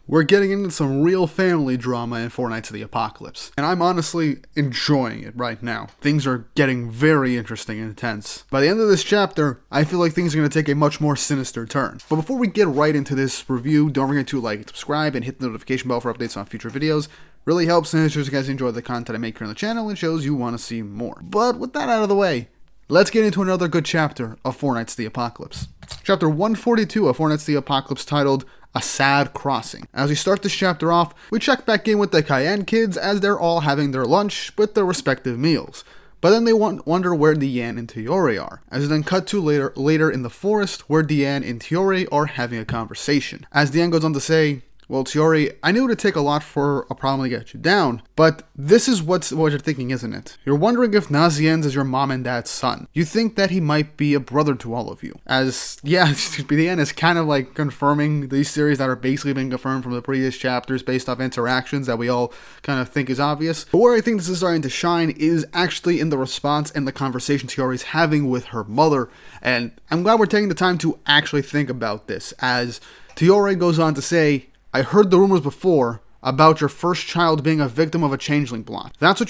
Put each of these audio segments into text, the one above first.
we're getting into some real family drama in Four Nights of the Apocalypse. And I'm honestly enjoying it right now. Things are getting very interesting and intense. By the end of this chapter, I feel like things are going to take a much more sinister turn. But before we get right into this review, don't forget to like, subscribe, and hit the notification bell for updates on future videos. Really helps, and it shows you guys enjoy the content I make here on the channel and shows you want to see more. But with that out of the way, let's get into another good chapter of Four Nights of the Apocalypse. Chapter 142 of Four Nights of the Apocalypse, titled A Sad Crossing. As we start this chapter off, we check back in with the Cayenne kids as they're all having their lunch with their respective meals. But then they wonder where Diane and Tioreh are, as we then cut to later in the forest where Diane and Tioreh are having a conversation. As Diane goes on to say, well, Tioreh, I knew it would take a lot for a problem to get you down, but this is what you're thinking, isn't it? You're wondering if Nazienz is your mom and dad's son. You think that he might be a brother to all of you. As, yeah, Diane is kind of like confirming these theories that are basically being confirmed from the previous chapters based off interactions that we all kind of think is obvious. But where I think this is starting to shine is actually in the response and the conversation Tioreh's having with her mother. And I'm glad we're taking the time to actually think about this, as Tioreh goes on to say, I heard the rumors before about your first child being a victim of a changeling plot. That's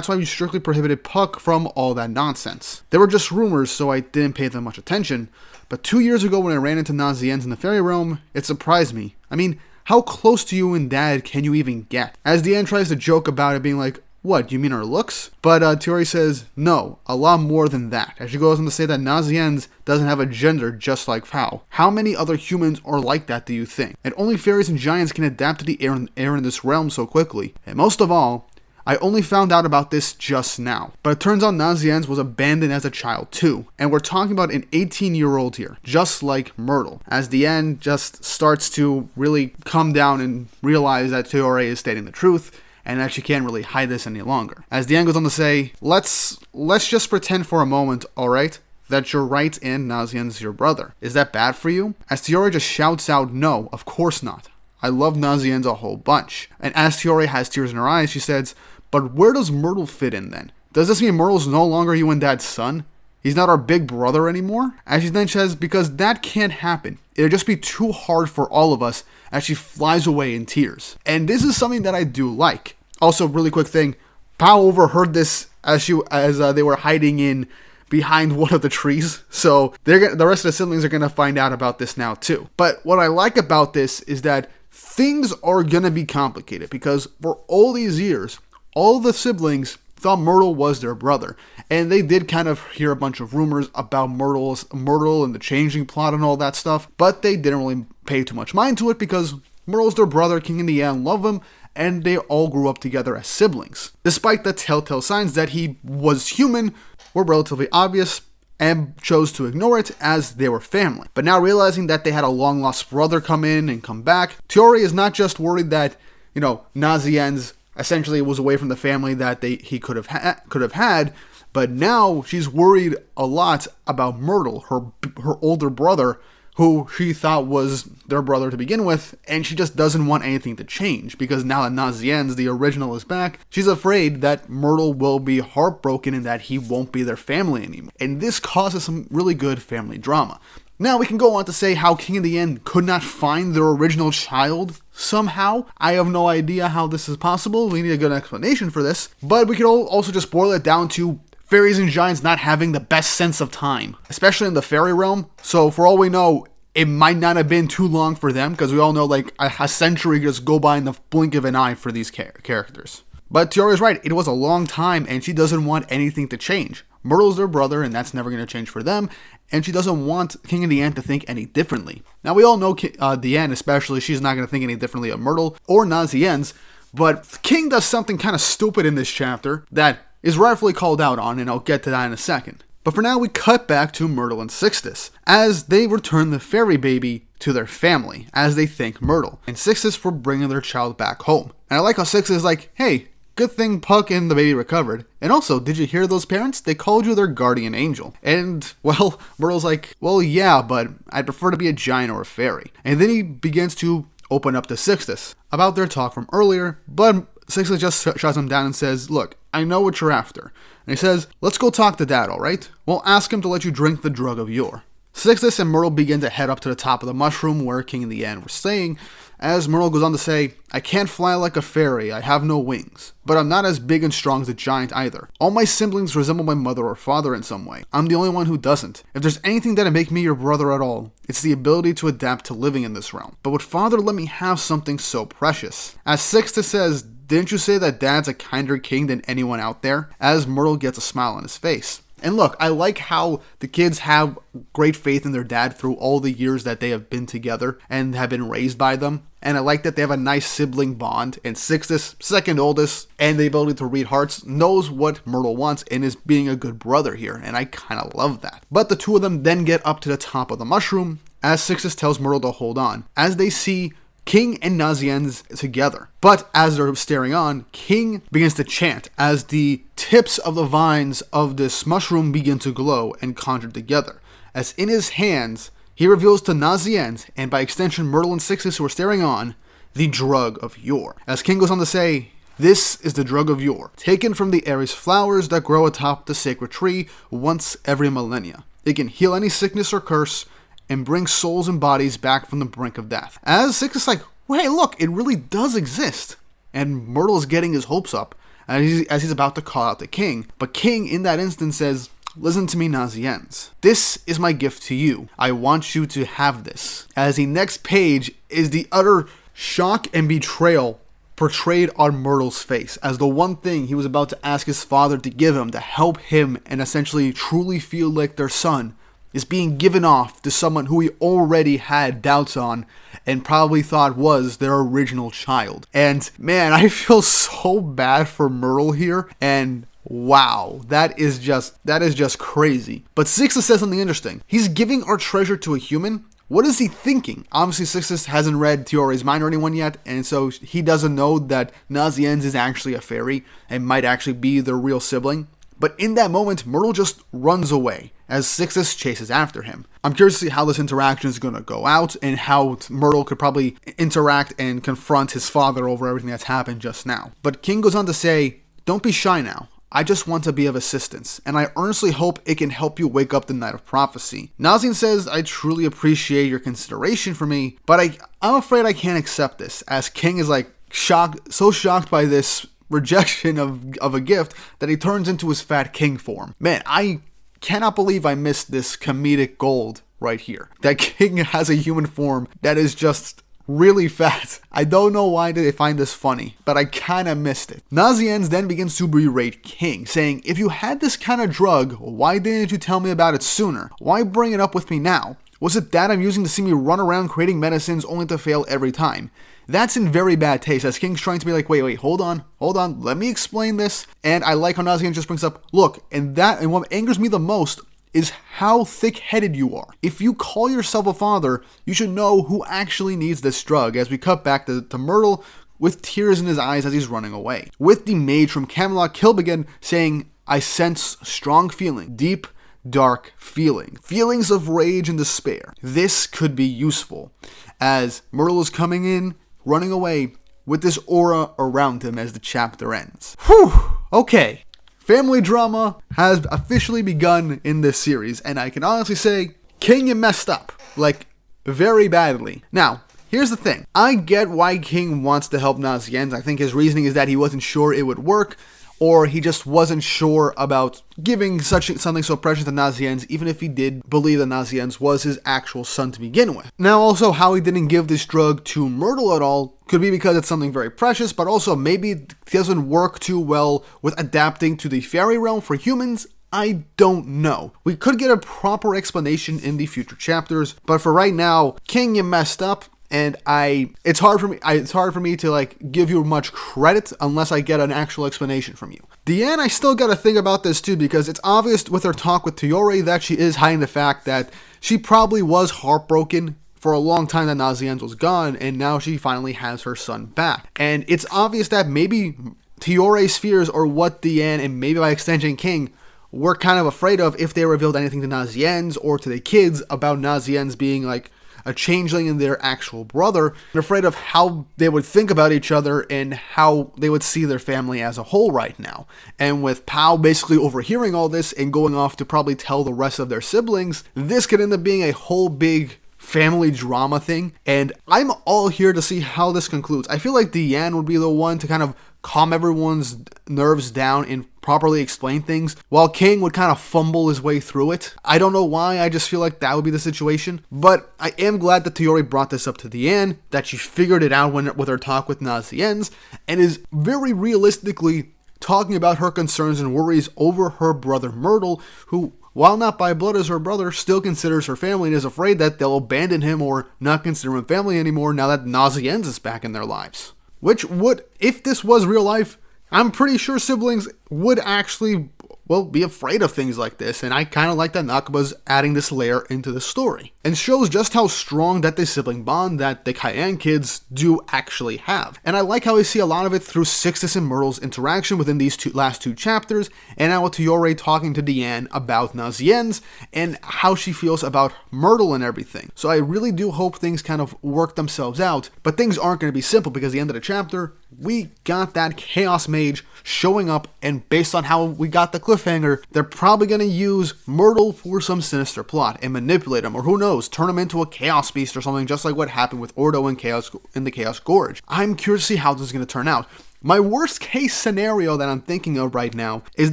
why you strictly prohibited Puck from all that nonsense. They were just rumors, so I didn't pay them much attention. But 2 years ago when I ran into Nazienz in the fairy realm, it surprised me. I mean, how close to you and Dad can you even get? As Diane tries to joke about it, being like, what, you mean her looks? But Tioreh says, no, a lot more than that. As she goes on to say that Nazienz doesn't have a gender just like Fao. How many other humans are like that, do you think? And only fairies and giants can adapt to the air in this realm so quickly. And most of all, I only found out about this just now. But it turns out Nazienz was abandoned as a child too. And we're talking about an 18-year-old here, just like Myrtle. As Diane just starts to really come down and realize that Tioreh is stating the truth, and that she can't really hide this any longer. As Diane goes on to say, let's just pretend for a moment, alright, that you're right and Nazienz is your brother. Is that bad for you? As Tioreh just shouts out, no, of course not. I love Nazienz a whole bunch. And as Tioreh has tears in her eyes, she says, but where does Myrtle fit in then? Does this mean Myrtle's no longer you and Dad's son? He's not our big brother anymore? As she then says, because that can't happen. It'll just be too hard for all of us, as she flies away in tears. And this is something that I do like. Also, really quick thing, Pao overheard this as they were hiding in behind one of the trees. So the rest of the siblings are going to find out about this now too. But what I like about this is that things are going to be complicated, because for all these years, all the siblings thought Myrtle was their brother. And they did kind of hear a bunch of rumors about Myrtle and the changing plot and all that stuff, but they didn't really pay too much mind to it because Myrtle's their brother, King and Diane love him, and they all grew up together as siblings. Despite the telltale signs that he was human were relatively obvious, and chose to ignore it as they were family. But now realizing that they had a long-lost brother come in and come back, Tioreh is not just worried that, Nazienz essentially was away from the family that he could have had, but now she's worried a lot about Myrtle, her older brother, who she thought was their brother to begin with, and she just doesn't want anything to change, because now that Nazienz, the original, is back, she's afraid that Myrtle will be heartbroken and that he won't be their family anymore. And this causes some really good family drama. Now we can go on to say how King and Diane could not find their original child somehow. I have no idea how this is possible. We need a good explanation for this. But we could also just boil it down to fairies and giants not having the best sense of time, especially in the fairy realm. So for all we know, it might not have been too long for them, because we all know like a century just go by in the blink of an eye for these characters. But Tioreh is right, it was a long time and she doesn't want anything to change. Myrtle's their brother and that's never going to change for them, and she doesn't want King and Diane to think any differently. Now we all know Diane especially, she's not going to think any differently of Myrtle or Nazienz, but King does something kind of stupid in this chapter that is rightfully called out on, and I'll get to that in a second. But for now, we cut back to Myrtle and Sixtus, as they return the fairy baby to their family, as they thank Myrtle and Sixtus for bringing their child back home. And I like how Sixtus is like, hey, good thing Puck and the baby recovered. And also, did you hear those parents? They called you their guardian angel. And, well, Myrtle's like, well, yeah, but I'd prefer to be a giant or a fairy. And then he begins to open up to Sixtus about their talk from earlier, but Sixtus just shuts him down and says, look, I know what you're after. And he says, let's go talk to Dad, alright? We'll ask him to let you drink the drug of yore. Sixtus and Myrtle begin to head up to the top of the mushroom where King and Diane were staying, as Myrtle goes on to say, I can't fly like a fairy, I have no wings. But I'm not as big and strong as a giant either. All my siblings resemble my mother or father in some way. I'm the only one who doesn't. If there's anything that'd make me your brother at all, it's the ability to adapt to living in this realm. But would father let me have something so precious? As Sixtus says, didn't you say that Dad's a kinder king than anyone out there? As Myrtle gets a smile on his face. And look, I like how the kids have great faith in their dad through all the years that they have been together and have been raised by them. And I like that they have a nice sibling bond. And Sixtus, second oldest, and the ability to read hearts, knows what Myrtle wants and is being a good brother here. And I kind of love that. But the two of them then get up to the top of the mushroom as Sixtus tells Myrtle to hold on, as they see King and Nazienz together. But as they're staring on, King begins to chant as the tips of the vines of this mushroom begin to glow and conjure together. As in his hands, he reveals to Nazienz, and by extension Myrtle and Sixtus who are staring on, the drug of yore. As King goes on to say, this is the drug of yore, taken from the Ares flowers that grow atop the sacred tree once every millennia. It can heal any sickness or curse, and bring souls and bodies back from the brink of death. As Sixtus is like, well, hey, look, it really does exist. And Myrtle is getting his hopes up as he's about to call out the King. But King, in that instance, says, listen to me, Nazienz. This is my gift to you. I want you to have this. As the next page is the utter shock and betrayal portrayed on Myrtle's face, as the one thing he was about to ask his father to give him to help him and essentially truly feel like their son is being given off to someone who he already had doubts on and probably thought was their original child. And man, I feel so bad for Myrtle here, and wow, that is just crazy. But Sixtus says something interesting. He's giving our treasure to a human. What is he thinking? Obviously, Sixtus hasn't read tioreh's mind or anyone yet, and so he doesn't know that Nazienz is actually a fairy and might actually be their real sibling. But in that moment, Myrtle just runs away as Sixtus chases after him. I'm curious to see how this interaction is going to go out and how Myrtle could probably interact and confront his father over everything that's happened just now. But King goes on to say, don't be shy now. I just want to be of assistance, and I earnestly hope it can help you wake up the Night of Prophecy. Nazien says, I truly appreciate your consideration for me, but I'm afraid I can't accept this, as King is like so shocked by this rejection of a gift that he turns into his fat king form. Man, I cannot believe I missed this comedic gold right here. That King has a human form that is just really fat. I don't know why they find this funny, but I kinda missed it. Nazienz then begins to berate King, saying, if you had this kind of drug, why didn't you tell me about it sooner? Why bring it up with me now? Was it that I'm using to see me run around creating medicines only to fail every time? That's in very bad taste, as King's trying to be like, wait, hold on, let me explain this. And I like how Nazienz just brings up, look, and what angers me the most is how thick-headed you are. If you call yourself a father, you should know who actually needs this drug, as we cut back to Myrtle with tears in his eyes as he's running away. With the mage from Camelot, Kilbegin, saying, I sense strong feeling, deep, dark feeling. Feelings of rage and despair. This could be useful, as Myrtle is coming in, running away, with this aura around him as the chapter ends. Whew! Okay. Family drama has officially begun in this series, and I can honestly say, King, you messed up. Like, very badly. Now, here's the thing. I get why King wants to help Nazienz. I think his reasoning is that he wasn't sure it would work, or he just wasn't sure about giving something so precious to Nazienz, even if he did believe that Nazienz was his actual son to begin with. Now, also, how he didn't give this drug to Myrtle at all could be because it's something very precious, but also maybe it doesn't work too well with adapting to the fairy realm for humans. I don't know. We could get a proper explanation in the future chapters, but for right now, King, you messed up. And it's hard for me to like give you much credit unless I get an actual explanation from you. Diane, I still gotta think about this too, because it's obvious with her talk with tioreh that she is hiding the fact that she probably was heartbroken for a long time that Nazienz was gone, and now she finally has her son back. And it's obvious that maybe tioreh's fears, or what Diane and maybe by extension King were kind of afraid of if they revealed anything to Nazienz or to the kids about Nazienz being like a changeling in their actual brother, and afraid of how they would think about each other and how they would see their family as a whole right now. And with Pao basically overhearing all this and going off to probably tell the rest of their siblings, this could end up being a whole big family drama thing, and I'm all here to see how this concludes. I feel like Diane would be the one to kind of calm everyone's nerves down and properly explain things, while King would kind of fumble his way through it. I don't know why, I just feel like that would be the situation, but I am glad that Tioreh brought this up to Diane, that she figured it out with her talk with Naziennes, and is very realistically talking about her concerns and worries over her brother Myrtle, who, while not by blood as her brother, still considers her family and is afraid that they'll abandon him or not consider him family anymore now that Naziennes is back in their lives. Which would, if this was real life, I'm pretty sure siblings would actually, well, be afraid of things like this, and I kind of like that Nakaba's adding this layer into the story, and shows just how strong that this sibling bond that the Cayenne kids do actually have. And I like how we see a lot of it through Sixtus and Myrtle's interaction within these last two chapters, and now with Tioreh talking to Diane about Naziennes, and how she feels about Myrtle and everything. So I really do hope things kind of work themselves out, but things aren't going to be simple, because at the end of the chapter, we got that Chaos Mage showing up, and based on how we got the cliffhanger, they're probably going to use Myrtle for some sinister plot and manipulate him, or who knows, turn him into a Chaos Beast or something, just like what happened with Ordo in the Chaos Gorge. I'm curious to see how this is going to turn out. My worst case scenario that I'm thinking of right now is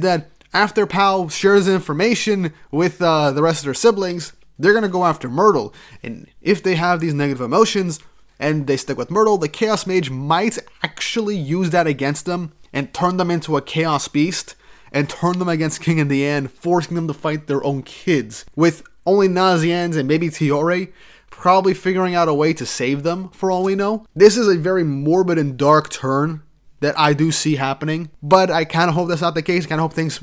that after Pao shares information with the rest of their siblings, they're going to go after Myrtle, and if they have these negative emotions, and they stick with Myrtle, the Chaos Mage might actually use that against them and turn them into a Chaos Beast and turn them against King and Diane, forcing them to fight their own kids, with only Naziennes and maybe Tioreh probably figuring out a way to save them, for all we know. This is a very morbid and dark turn that I do see happening, but I kind of hope that's not the case. I kind of hope things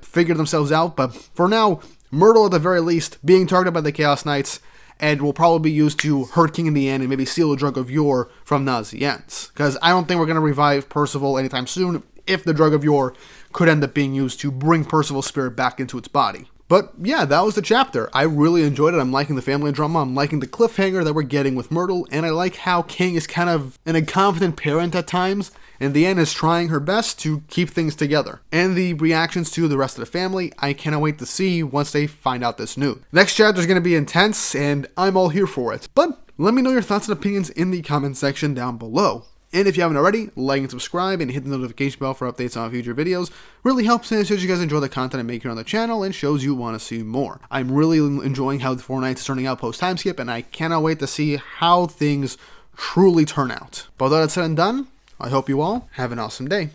figure themselves out, but for now, Myrtle at the very least being targeted by the Chaos Knights, and will probably be used to hurt King in the end and maybe steal the Drug of Yore from Naziennes. Because I don't think we're going to revive Percival anytime soon, if the Drug of Yore could end up being used to bring Percival's spirit back into its body. But yeah, that was the chapter. I really enjoyed it. I'm liking the family drama. I'm liking the cliffhanger that we're getting with Myrtle. And I like how King is kind of an incompetent parent at times, and Diane is trying her best to keep things together. And the reactions to the rest of the family, I cannot wait to see once they find out this news. Next chapter is going to be intense, and I'm all here for it. But let me know your thoughts and opinions in the comment section down below. And if you haven't already, like and subscribe and hit the notification bell for updates on future videos. Really helps, and it shows you guys enjoy the content I make here on the channel and shows you want to see more. I'm really enjoying how the 4 nights is turning out post time skip, and I cannot wait to see how things truly turn out. But with all that said and done, I hope you all have an awesome day.